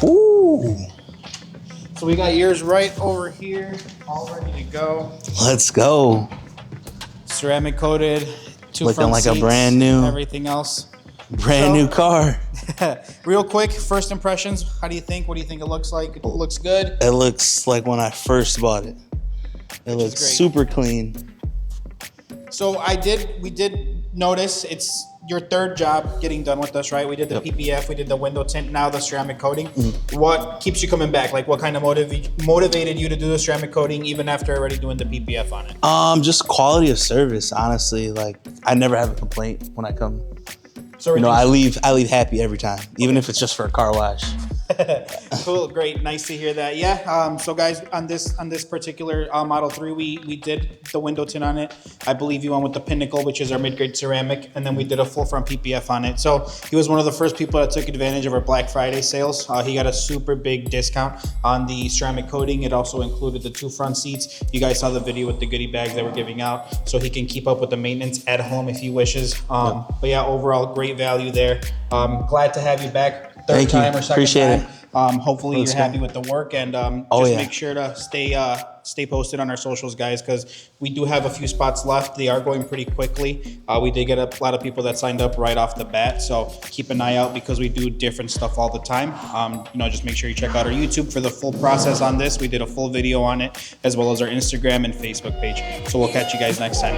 Ooh. So we got yours right over here, all ready to go. Let's go. Ceramic coated, two Looking front like seats, a brand new, everything else. brand new car. Real quick, first impressions. How do you think? What do you think it looks like? It looks good. It looks like when I first bought it. It looks super clean. So we did notice it's your third job getting done with us, right? We did the PPF, we did the window tint, now the ceramic coating. What keeps you coming back? Like what kind of motivated you to do the ceramic coating even after already doing the PPF on it? Just quality of service, honestly. Like I never have a complaint when I come. So I leave happy every time, even if it's just for a car wash. Cool, great, nice to hear that. Yeah. So guys, on this particular Model 3, we did the window tint on it. I believe you went with the Pinnacle, which is our mid-grade ceramic, and then we did a full front PPF on it. So he was one of the first people that took advantage of our Black Friday sales. He got a super big discount on the ceramic coating. It also included the two front seats. You guys saw the video with the goodie bags that we're giving out, so he can keep up with the maintenance at home if he wishes. But yeah, overall great value there. Glad to have you back. Third time or second Appreciate time. Hopefully you're happy with the work, and make sure to stay posted on our socials, guys, because we do have a few spots left. They are going pretty quickly. We did get a lot of people that signed up right off the bat, so keep an eye out because we do different stuff all the time. Just make sure you check out our YouTube for the full process on this. We did a full video on it, as well as our Instagram and Facebook page. So we'll catch you guys next time.